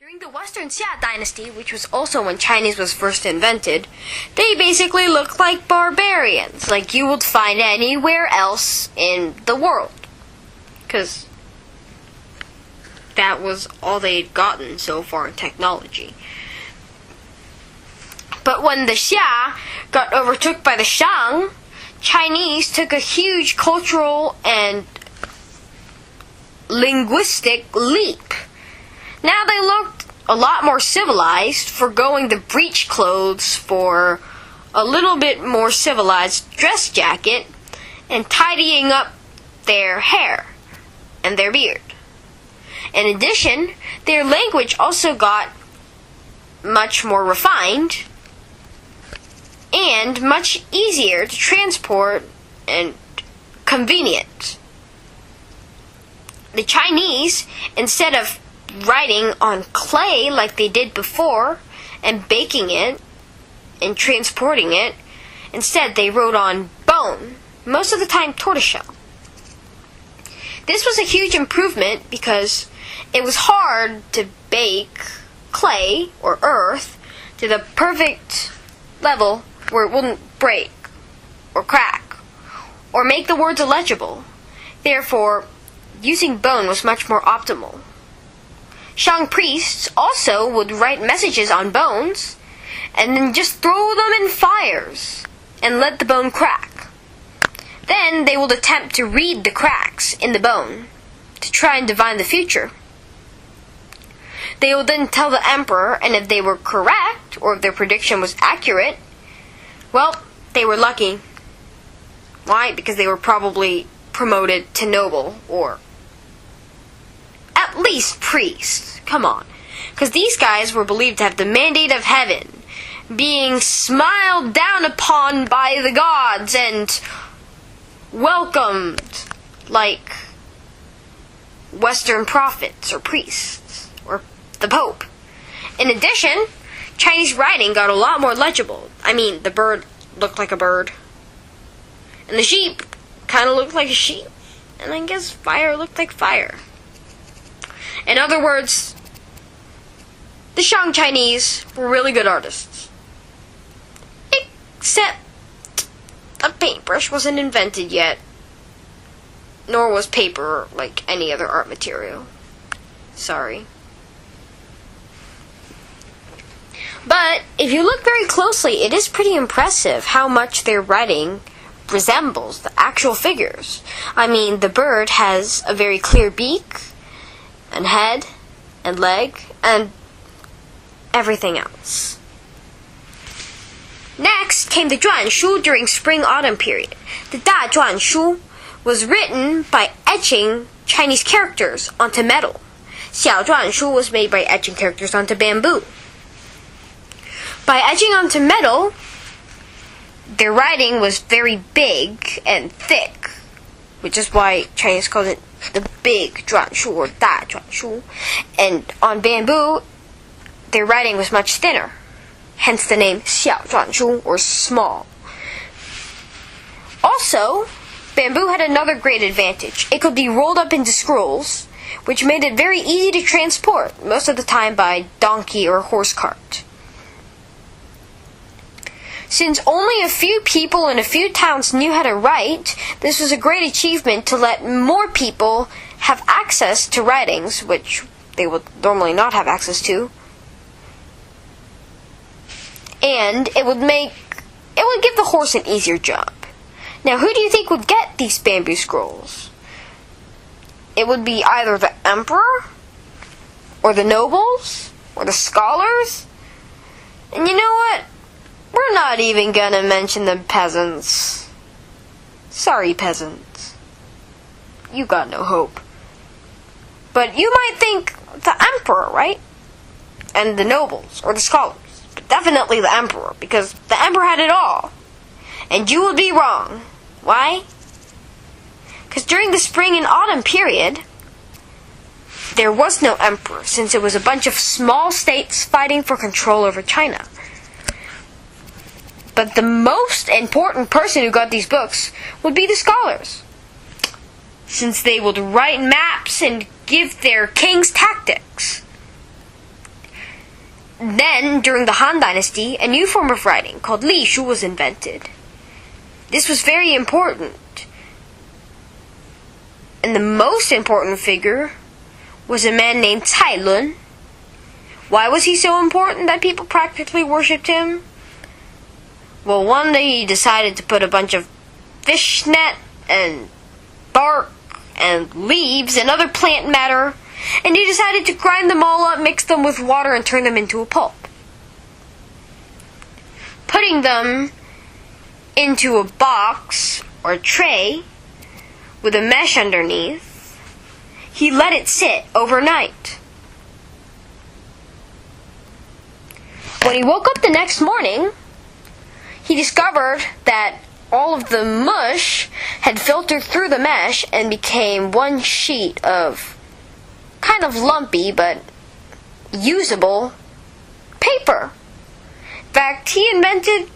During the Western Xia dynasty, which was also when Chinese was first invented, they basically looked like barbarians, like you would find anywhere else in the world. Because that was all they'd gotten so far in technology. But when the Xia got overtook by the Shang, Chinese took a huge cultural and linguistic leap. Now they looked a lot more civilized, forgoing the breech clothes for a little bit more civilized dress jacket, and tidying up their hair and their beard. In addition, their language also got much more refined and much easier to transport and convenient. The Chinese, instead of writing on clay like they did before and baking it and transporting it, instead they wrote on bone, most of the time tortoiseshell. This was a huge improvement because it was hard to bake clay or earth to the perfect level where it wouldn't break or crack or make the words illegible. Therefore, using bone was much more optimal. Shang priests also would write messages on bones and then just throw them in fires and let the bone crack. Then they would attempt to read the cracks in the bone to try and divine the future. They would then tell the emperor, and if they were correct or if their prediction was accurate, well, they were lucky. Why? Because they were probably promoted to noble or at least priest. Come on. Because these guys were believed to have the mandate of heaven, being smiled down upon by the gods and welcomed like Western prophets or priests or the Pope. In addition, Chinese writing got a lot more legible. I mean, the bird looked like a bird, and the sheep kind of looked like a sheep, and I guess fire looked like fire. In other words, the Shang Chinese were really good artists. Except a paintbrush wasn't invented yet, nor was paper like any other art material. Sorry. But if you look very closely, it is pretty impressive how much their writing resembles the actual figures. I mean, the bird has a very clear beak, and head, and leg, and everything else. Next came the Zhuanshu during spring-autumn period. The Da Zhuanshu was written by etching Chinese characters onto metal. Xiao Zhuanshu was made by etching characters onto bamboo. By etching onto metal, their writing was very big and thick, which is why Chinese called it the big Zhuanshu or Da Zhuanshu. And on bamboo, their writing was much thinner, hence the name Xiao Zhuanshu or small. Also, bamboo had another great advantage. It could be rolled up into scrolls, which made it very easy to transport, most of the time by donkey or horse cart. Since only a few people in a few towns knew how to write, this was a great achievement to let more people have access to writings, which they would normally not have access to. And it would give the horse an easier job. Now, who do you think would get these bamboo scrolls? It would be either the emperor, or the nobles, or the scholars. And you know what? We're not even gonna mention the peasants. Sorry, peasants. You got no hope. But you might think the emperor, right? And the nobles, or the scholars. But definitely the emperor, because the emperor had it all. And you would be wrong. Why? Because during the spring and autumn period, there was no emperor, since it was a bunch of small states fighting for control over China. But the most important person who got these books would be the scholars, since they would write maps and give their kings tactics. Then, during the Han Dynasty, a new form of writing called Li Shu was invented. This was very important. And the most important figure was a man named Cai Lun. Why was he so important that people practically worshipped him? Well, one day he decided to put a bunch of fish net and bark and leaves and other plant matter, and he decided to grind them all up, mix them with water, and turn them into a pulp. Putting them into a box or tray with a mesh underneath, he let it sit overnight. When he woke up the next morning, he discovered that all of the mush had filtered through the mesh and became one sheet of kind of lumpy but usable paper. In fact, he invented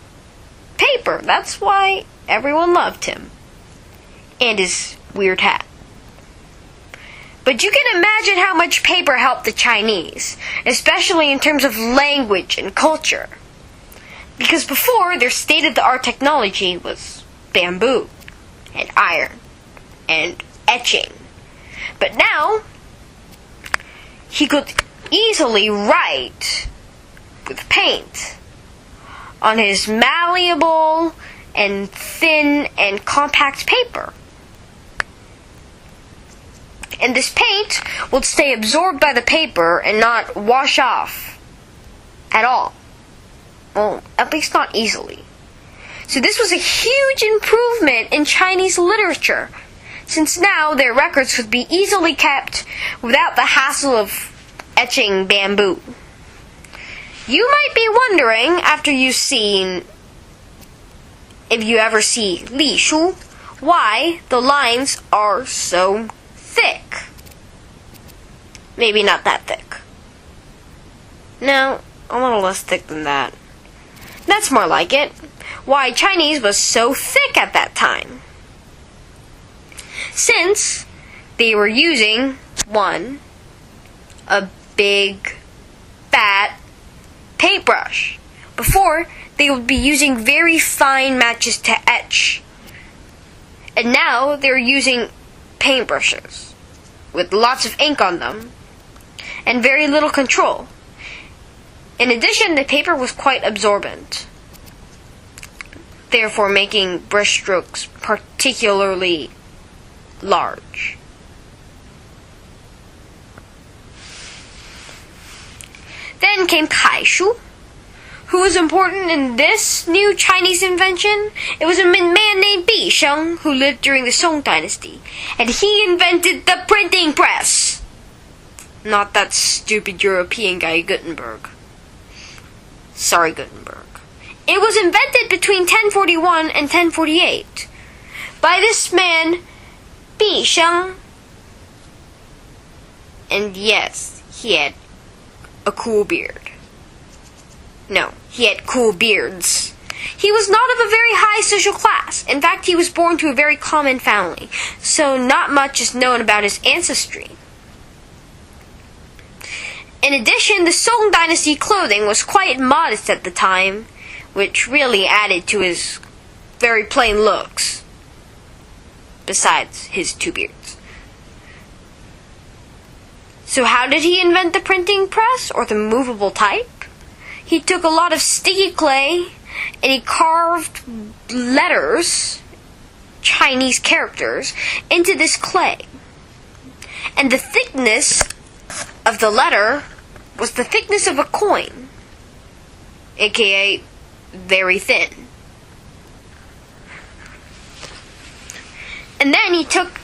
paper. That's why everyone loved him. And his weird hat. But you can imagine how much paper helped the Chinese, especially in terms of language and culture. Because before, their state-of-the-art technology was bamboo and iron and etching. But now, he could easily write with paint on his malleable and thin and compact paper. And this paint would stay absorbed by the paper and not wash off at all. Well, at least not easily. So this was a huge improvement in Chinese literature, since now their records could be easily kept without the hassle of etching bamboo. You might be wondering, after you've seen, if you ever see Li Shu, why the lines are so thick. Maybe not that thick. No, a little less thick than that. That's more like it. Why Chinese was so thick at that time. Since they were using, one, a big, fat paintbrush. Before, they would be using very fine matches to etch. And now they're using paintbrushes with lots of ink on them and very little control. In addition, the paper was quite absorbent, therefore making brush strokes particularly large. Then came Kaishu, who was important in this new Chinese invention. It was a man named Bi Sheng who lived during the Song Dynasty, and he invented the printing press. Not that stupid European guy Gutenberg. Sorry, Gutenberg. It was invented between 1041 and 1048 by this man, Bi Sheng. And yes, he had a cool beard. No, he had cool beards. He was not of a very high social class. In fact, he was born to a very common family, so not much is known about his ancestry. In addition, the Song Dynasty clothing was quite modest at the time, which really added to his very plain looks, besides his two beards. So how did he invent the printing press, or the movable type? He took a lot of sticky clay, and he carved letters, Chinese characters, into this clay. And the thickness of the letter was the thickness of a coin, aka very thin. And then he took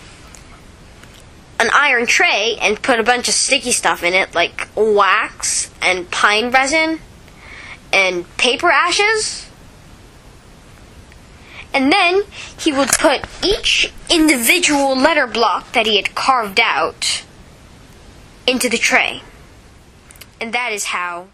an iron tray and put a bunch of sticky stuff in it, like wax and pine resin and paper ashes. And then he would put each individual letter block that he had carved out into the tray. And that is how